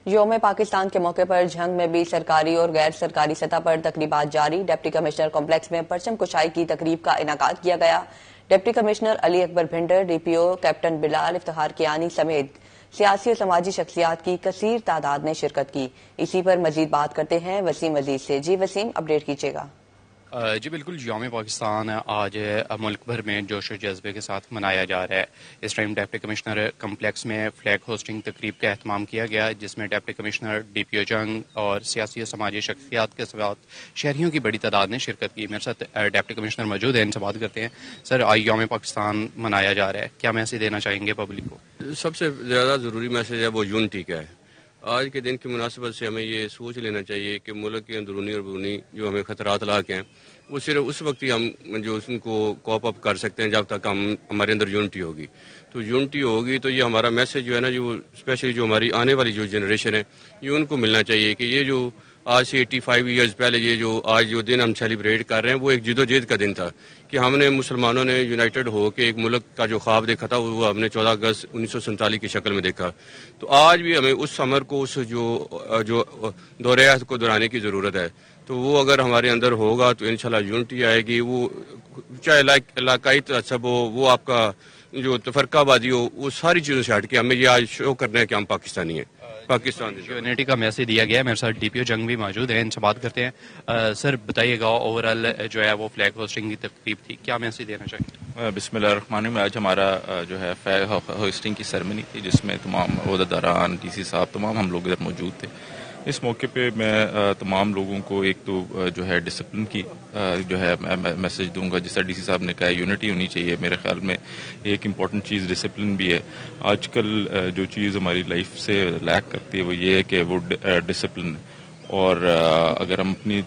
یوم پاکستان کے موقع پر جھنگ میں بھی سرکاری اور غیر سرکاری سطح پر تقریبات جاری۔ ڈپٹی کمشنر کمپلیکس میں پرچم کشائی کی تقریب کا انعقاد کیا گیا۔ ڈپٹی کمشنر علی اکبر بھنڈر، ڈی پی او کیپٹن بلال افتخار کیانی سمیت سیاسی اور سماجی شخصیات کی کثیر تعداد نے شرکت کی۔ اسی پر مزید بات کرتے ہیں وسیم عزیز سے۔ جی وسیم، اپڈیٹ کیجیے گا۔ جی بالکل، یوم پاکستان آج ملک بھر میں جوش و جذبے کے ساتھ منایا جا رہا ہے۔ اس ٹائم ڈپٹی کمشنر کمپلیکس میں فلیگ ہوسٹنگ تقریب کا اہتمام کیا گیا، جس میں ڈپٹی کمشنر، ڈی پی او جنگ اور سیاسی اور سماجی شخصیات کے ساتھ شہریوں کی بڑی تعداد نے شرکت کی۔ میرے ساتھ ڈپٹی کمشنر موجود ہیں، ان سے بات کرتے ہیں۔ سر، آج یوم پاکستان منایا جا رہا ہے، کیا میسج دینا چاہیں گے پبلک کو؟ سب سے زیادہ ضروری میسج ہے وہ یونٹی کا ہے۔ آج کے دن کی مناسبت سے ہمیں یہ سوچ لینا چاہیے کہ ملک کے اندرونی اور بیرونی جو ہمیں خطرات لاحق ہیں، وہ صرف اس وقت ہی ہم جو ان کو کوپ اپ کر سکتے ہیں جب تک ہمارے اندر یونٹی ہوگی۔ تو یونٹی ہوگی تو یہ ہمارا میسج جو ہے نا، جو اسپیشلی جو ہماری آنے والی جو جنریشن ہے، یہ ان کو ملنا چاہیے کہ یہ جو آج سے 85 ایئرز پہلے یہ جو آج جو دن ہم سیلیبریٹ کر رہے ہیں، وہ ایک جد و جہد کا دن تھا کہ ہم نے مسلمانوں نے یونائٹڈ ہو کے ایک ملک کا جو خواب دیکھا تھا، وہ ہم نے 14 اگست 1947 کی شکل میں دیکھا۔ تو آج بھی ہمیں اس سمر کو، اس جو دور عہد کو دہرانے کی ضرورت ہے۔ تو وہ اگر ہمارے اندر ہوگا تو انشاءاللہ یونٹی آئے گی۔ وہ چاہے علاقائی تعصب ہو، وہ آپ کا جو تفرقہ بازی ہو، وہ ساری چیزوں سے ہٹ کے ہمیں یہ آج شو کرنا ہے کہ ہم پاکستانی ہیں۔ پاکستان یونٹی کا میسج دیا گیا ہے۔ میرے ساتھ ڈی پی او جنگ بھی موجود ہیں، ان سے بات کرتے ہیں۔ سر بتائیے گا، اوور آل جو ہے وہ فلیگ ہوسٹنگ کی تقریب تھی، کیا میسج دینا چاہیے؟ بسم اللہ الرحمن الرحیم۔ آج ہمارا جو ہے فلیگ ہوسٹنگ کی سرمنی تھی، جس میں تمام عہدیداران، ڈی سی صاحب، تمام ہم لوگ ادھر موجود تھے۔ اس موقع پہ میں تمام لوگوں کو ایک تو جو ہے ڈسپلن کی جو ہے میسج دوں گا۔ جس طرح ڈی سی صاحب نے کہا یونٹی ہونی چاہیے، میرے خیال میں ایک امپورٹنٹ چیز ڈسپلن بھی ہے۔ آج کل جو چیز ہماری لائف سے لیک کرتی ہے وہ یہ ہے کہ وہ ڈسپلن، اور اگر ہم اپنی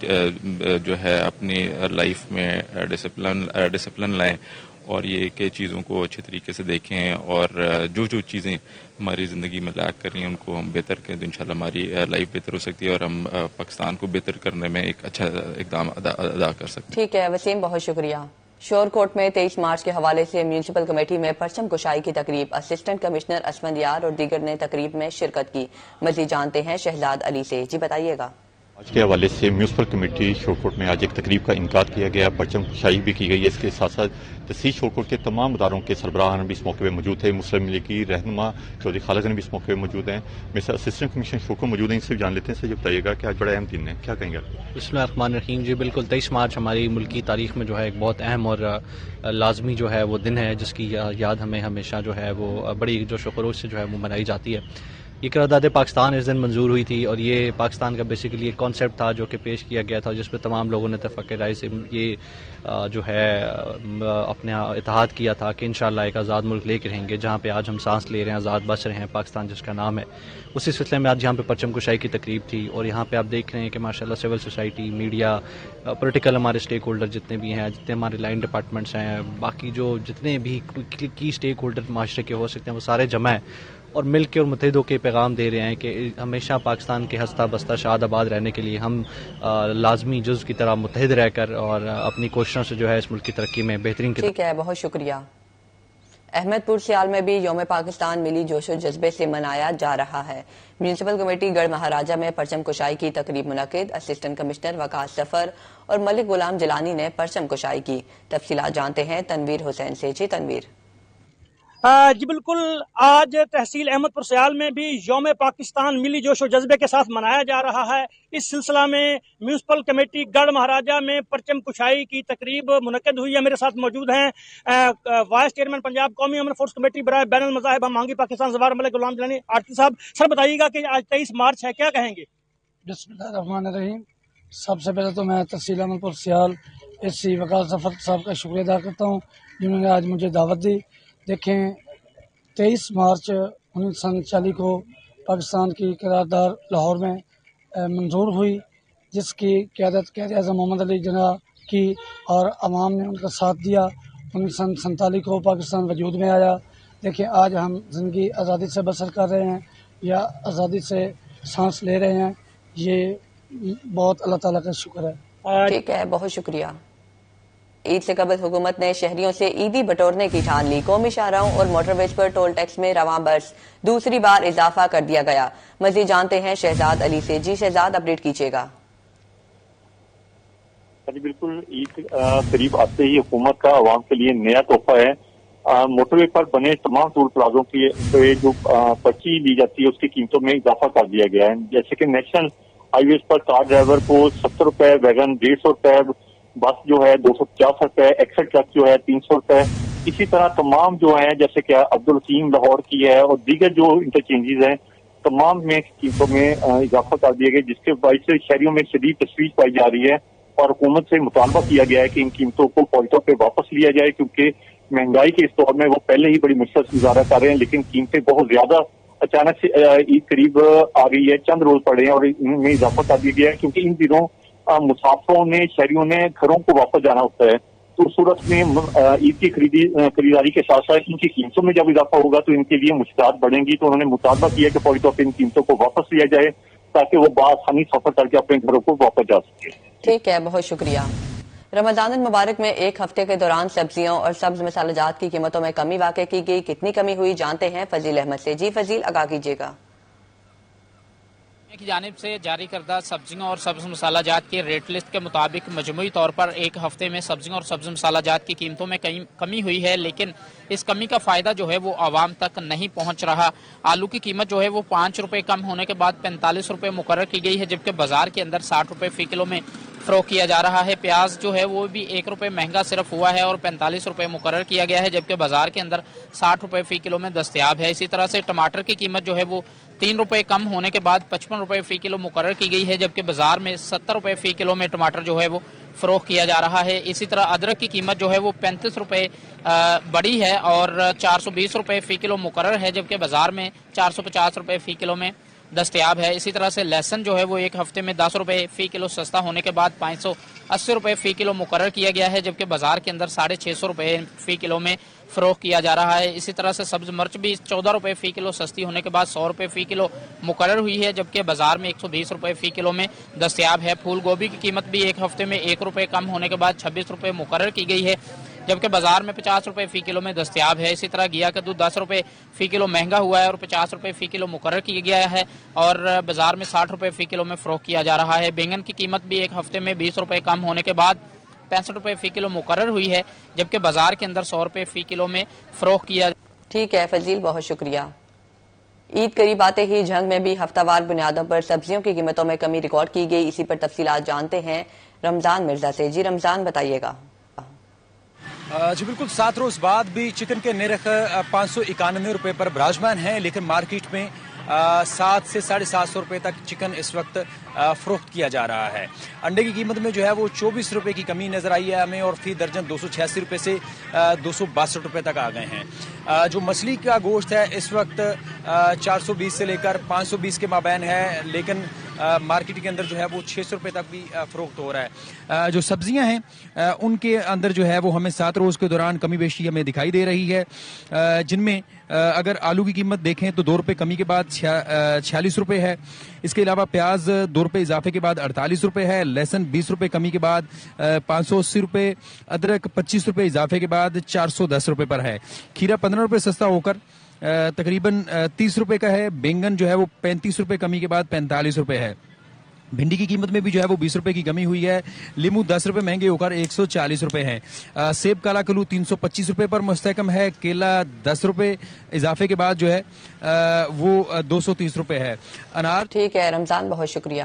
جو ہے اپنی لائف میں ڈسپلن لائیں اور یہ کہ چیزوں کو اچھے طریقے سے دیکھیں، اور جو چیزیں ہماری زندگی میں لیک کر رہی ہیں ان کو ہم بہتر کریں، تو انشاءاللہ ہماری لائف بہتر ہو سکتی ہے اور ہم پاکستان کو بہتر کرنے میں ایک اچھا اقدام ادا کر سکتے ہیں۔ ٹھیک ہے وسیم، بہت شکریہ۔ شور کوٹ میں 23 مارچ کے حوالے سے میونسپل کمیٹی میں پرچم کشائی کی تقریب، اسسٹنٹ کمشنر اسمد یار اور دیگر نے تقریب میں شرکت کی۔ مزید جانتے ہیں شہزاد علی سے۔ جی بتائیے گا۔ آج کے حوالے سے میونسپل کمیٹی شورکوٹ میں آج ایک تقریب کا انعقاد کیا گیا، پرچم کشائی بھی کی گئی ہے۔ اس کے ساتھ ساتھ تحصیل شورکوٹ کے تمام اداروں کے سربراہان بھی اس موقع پہ موجود تھے۔ مسلم لیگ کی رہنما چودھری خالد بھی اس موقع پہ موجود ہیں۔ میرے ساتھ اسسٹنٹ کمشنر شورکوٹ موجود ہیں، ان سے بھی جان لیتے ہیں۔ سر یہ بتائیے گا کہ آج بڑا اہم دن ہے، کیا کہیں گے؟ بسم اللہ الرحمن الرحیم۔ جی بالکل، 23 مارچ ہماری ملکی تاریخ میں جو ہے ایک بہت اہم اور لازمی جو ہے وہ دن ہے، جس کی یاد ہمیں ہمیشہ جو ہے وہ بڑی جوش و خروش سے جو ہے وہ منائی جاتی ہے۔ یہ قرارداد پاکستان اس دن منظور ہوئی تھی، اور یہ پاکستان کا بیسیکلی ایک کانسیپٹ تھا جو کہ پیش کیا گیا تھا، جس پہ تمام لوگوں نے اتفاق رائے سے یہ جو ہے اپنے اتحاد کیا تھا کہ انشاءاللہ ایک آزاد ملک لے کے رہیں گے، جہاں پہ آج ہم سانس لے رہے ہیں، آزاد بس رہے ہیں، پاکستان جس کا نام ہے۔ اسی سلسلے میں آج یہاں پہ پرچم کشائی کی تقریب تھی، اور یہاں پہ آپ دیکھ رہے ہیں کہ ماشاءاللہ سول سوسائٹی، میڈیا، پولیٹیکل ہمارے اسٹیک ہولڈر جتنے بھی ہیں، جتنے ہمارے لائن ڈپارٹمنٹس ہیں، باقی جو جتنے بھی کی اسٹیک ہولڈر معاشرے کے ہو سکتے ہیں، وہ سارے جمع ہیں اور مل کے اور متحد ہو کے پیغام دے رہے ہیں کہ ہمیشہ پاکستان کے ہستہ بستہ شاد آباد رہنے کے لیے ہم لازمی جزو کی طرح متحد رہ کر اور اپنی کوششوں سے جو ہے اس ملک کی ترقی میں بہترین کی۔ ٹھیک ہے، بہت شکریہ۔ احمد پور سیال میں بھی یوم پاکستان ملی جوش و جذبے سے منایا جا رہا ہے۔ میونسپل کمیٹی گڑھ مہاراجہ میں پرچم کشائی کی تقریب منعقد، اسسٹنٹ کمشنر وقاص ظفر اور ملک غلام جیلانی نے پرچم کشائی کی۔ تفصیلات جانتے ہیں تنویر حسین سے۔ جی تنویر۔ جی بالکل، آج تحصیل احمد پور سیال میں بھی یوم پاکستان ملی جوش و جذبے کے ساتھ منایا جا رہا ہے۔ اس سلسلہ میں میونسپل کمیٹی گڑھ مہاراجہ میں پرچم کشائی کی تقریب منعقد ہوئی ہے۔ میرے ساتھ موجود ہیں وائس چیئرمین پنجاب قومی امن فورس کمیٹی برائے بین المذاہب ہم آہنگی پاکستان زوار ملک غلام جیلانی آرتی صاحب، سر بتائیے گا کہ آج 23 مارچ ہے، کیا کہیں گے؟ بسم اللہ الرحمن الرحیم۔ سب سے پہلے تو میں تحصیل احمد پور سیال ایس سی وقاص ظفر صاحب کا شکریہ ادا کرتا ہوں جنہوں نے آج مجھے دعوت دی۔ دیکھیں، 23 مارچ 1947 کو پاکستان کی قرارداد لاہور میں منظور ہوئی، جس کی قیادت قائد اعظم محمد علی جناح کی، اور عوام نے ان کا ساتھ دیا۔ 1947 کو پاکستان وجود میں آیا۔ دیکھیں، آج ہم زندگی آزادی سے بسر کر رہے ہیں یا آزادی سے سانس لے رہے ہیں، یہ بہت اللہ تعالیٰ کا شکر ہے۔ ٹھیک ہے، بہت شکریہ۔ عید سے قبل حکومت نے شہریوں سے عیدی بٹورنے کی ٹھان لی. قومی شاہراہوں اور موٹر ویز پر ٹول ٹیکس میں رواں برس دوسری بار اضافہ کر دیا گیا. مزید جانتے ہیں شہزاد علی سے. جی شہزاد، اپڈیٹ کیجیے گا. جی بالکل، عید قریب آتے ہی حکومت کا عوام کے لیے نیا تحفہ ہے. موٹر وے پر بنے تمام ٹول پلازوں کی جو پرچی لی جاتی ہے اس کی قیمتوں میں اضافہ کر دیا گیا ہے. جیسے کہ نیشنل ہائی ویز پر کار ڈرائیور کو 70 روپے، ویگن 150 روپے، بس جو ہے 250 روپے، ایکسل ٹرک جو ہے 300 روپے. اسی طرح تمام جو ہیں جیسے کہ عبدالرحیم لاہور کی ہے اور دیگر جو انٹرچینجز ہیں تمام میں قیمتوں میں اضافہ کر دیا گیا، جس کے باعث سے شہریوں میں شدید تشویش پائی جا رہی ہے اور حکومت سے مطالبہ کیا گیا ہے کہ ان قیمتوں کو فوری طور پہ واپس لیا جائے، کیونکہ مہنگائی کے اس دور میں وہ پہلے ہی بڑی مشکل سے گزارا کر رہے ہیں، لیکن قیمتیں بہت زیادہ اچانک سے عید قریب آ گئی ہے، چند روز پڑے ہیں اور ان میں اضافہ کر دیا گیا ہے، کیونکہ ان دنوں مسافروں نے، شہریوں نے گھروں کو واپس جانا ہوتا ہے. تو اس صورت میں عید کی خریداری کے ساتھ ساتھ ان کی قیمتوں میں جب اضافہ ہوگا تو ان کے لیے مشکلات بڑھیں گی. تو انہوں نے مطالبہ کیا کہ فوری طور پہ ان قیمتوں کو واپس لیا جائے تاکہ وہ بآسانی سفر کر کے اپنے گھروں کو واپس جا سکے. ٹھیک ہے، بہت شکریہ. رمضان المبارک میں ایک ہفتے کے دوران سبزیوں اور سبز مسالہ جات کی قیمتوں میں کمی واقع کی گئی. کتنی کمی ہوئی جانتے ہیں فضیل احمد سے. جی فضیل، آگاہ کیجیے گا. کی جانب سے جاری کردہ سبزیوں اور سبز مسالہ جات کی ریٹ لسٹ کے مطابق مجموعی طور پر ایک ہفتے میں سبزیوں اور سبز مسالہ جات کی قیمتوں میں کمی ہوئی ہے، لیکن اس کمی کا فائدہ جو ہے وہ عوام تک نہیں پہنچ رہا. آلو کی قیمت جو ہے وہ 5 روپے کم ہونے کے بعد 45 روپے مقرر کی گئی ہے، جبکہ بازار کے اندر 60 روپے فی کلو میں فروخت کیا جا رہا ہے. پیاز جو ہے وہ بھی 1 روپے مہنگا صرف ہوا ہے اور 45 روپے مقرر کیا گیا ہے، جبکہ بازار کے اندر 60 روپے فی کلو میں دستیاب ہے. اسی طرح سے ٹماٹر کی قیمت جو ہے وہ 3 روپے کم ہونے کے بعد 55 روپے فی کلو مقرر کی گئی ہے، جبکہ بازار میں 70 روپے فی کلو میں ٹماٹر جو ہے وہ فروخت کیا جا رہا ہے. اسی طرح ادرک کی قیمت جو ہے وہ 35 روپے بڑی ہے اور 420 روپے فی کلو مقرر ہے، جبکہ بازار میں 450 روپے فی کلو میں دستیاب ہے. اسی طرح سے لہسن جو ہے وہ ایک ہفتے میں 10 روپے فی کلو سستا ہونے کے بعد 580 روپے فی کلو مقرر کیا گیا ہے، جبکہ بازار کے اندر 650 روپے فی کلو میں فروخت کیا جا رہا ہے. اسی طرح سے سبز مرچ بھی 14 روپے فی کلو سستی ہونے کے بعد 100 روپے فی کلو مقرر ہوئی ہے، جبکہ بازار میں 120 روپے فی کلو میں دستیاب ہے. پھول گوبھی کی قیمت بھی ایک ہفتے میں 1 روپے کم ہونے کے بعد 26 روپے مقرر کی گئی ہے، جبکہ بازار میں 50 روپے فی کلو میں دستیاب ہے. اسی طرح گیا کا دودھ 10 روپے فی کلو مہنگا ہوا ہے اور 50 روپے فی کلو مقرر کیا گیا ہے اور بازار میں 60 روپے فی کلو میں فروخت کیا جا رہا ہے. بینگن کی قیمت بھی ایک ہفتے میں 20 روپے کم ہونے کے بعد 65 روپے فی کلو مقرر ہوئی ہے، جبکہ بازار کے اندر 100 روپے فی کلو میں فروخت کیا. ٹھیک ہے فضیل، بہت شکریہ. عید قریب آتے ہی جھنگ میں بھی ہفتہ وار بنیادوں پر سبزیوں کی قیمتوں میں کمی ریکارڈ کی گئی. اسی پر تفصیلات جانتے ہیں رمضان مرزا سے. جی رمضان، بتائیے گا. جی بالکل، 7 روز بعد بھی چکن کے نرخ 591 روپے پر براجمان ہیں، لیکن مارکیٹ میں 700 سے 750 روپے تک چکن اس وقت فروخت کیا جا رہا ہے. انڈے کی قیمت میں جو ہے وہ 24 روپے کی کمی نظر آئی ہے ہمیں اور فی درجن 286 روپے سے 262 روپے تک آ گئے ہیں. جو مچھلی کا گوشت ہے اس وقت 420 سے لے کر 520 کے مابین ہے، لیکن مارکیٹ کے اندر جو ہے وہ 600 روپے تک بھی فروخت ہو رہا ہے. جو سبزیاں ہیں ان کے اندر جو ہے وہ ہمیں 7 روز کے دوران کمی بیشی ہمیں دکھائی دے رہی ہے، جن میں اگر آلو کی قیمت دیکھیں تو 2 روپے کمی کے بعد 46 روپے ہے. اس کے علاوہ پیاز 2 روپے اضافے کے بعد 48 روپے ہے. لہسن 20 روپے کمی کے بعد 580 روپے. ادرک 25 روپے اضافے کے بعد 410 روپے پر ہے. کھیرا 15 روپے سستا ہو کر تقریباً 30 روپے کا ہے. بینگن جو ہے وہ 35 روپے کمی کے بعد 45 روپے ہے. بھنڈی کی قیمت میں بھی جو ہے وہ 20 روپے کی کمی ہوئی ہے. لیمو 10 روپے مہنگے ہو کر 140 روپے ہیں. سیب کالا کلو 325 روپے پر مستحکم ہے. کیلا 10 روپے اضافے کے بعد جو ہے وہ 230 روپے ہے. انار. ٹھیک ہے رمضان، بہت شکریہ.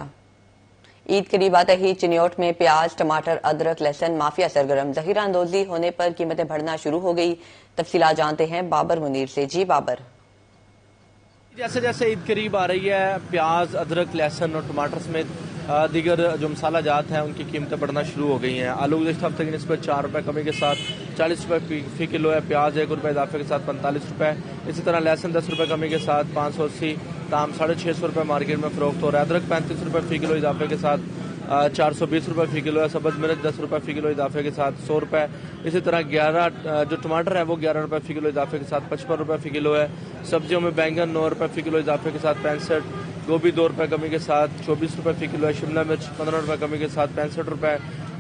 عید قریب آتے ہی چنیوٹ میں پیاز، ٹماٹر، ادرک، لہسن مافیا سرگرم. ذخیرہ اندوزی ہونے پر قیمتیں بڑھنا شروع ہو گئی. تفصیلات جانتے ہیں بابر منیر سے. جی بابر. جیسے جیسے عید قریب آ رہی ہے، پیاز، ادرک، لہسن اور ٹماٹر سمیت دیگر جو مسالہ جات ہیں ان کی قیمتیں بڑھنا شروع ہو گئی ہیں. آلو گزشتہ ہفتے کی نسبت 4 روپے کمی کے ساتھ 40 روپے فی کلو ہے. پیاز 1 روپے اضافے کے ساتھ 45 روپے. اسی طرح لہسن 10 روپے کمی کے ساتھ 580 تام 650 روپے مارکیٹ میں فروخت ہو رہا ہے. ادرک 35 روپے فی کلو اضافے کے ساتھ 420 روپے فی کلو ہے. سبز مرچ 10 روپے فی کلو اضافے کے ساتھ 100 روپے. اسی طرح جو ٹماٹر ہے وہ 11 روپے فی کلو اضافے کے ساتھ 55 روپے فی کلو ہے. سبزیوں میں بینگن 9 روپے فی کلو اضافے کے ساتھ 65. گوبھی 2 روپے کمی کے ساتھ 24 روپے فی کلو ہے. شملہ مرچ 15 روپے کمی کے ساتھ 65 روپے.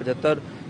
75,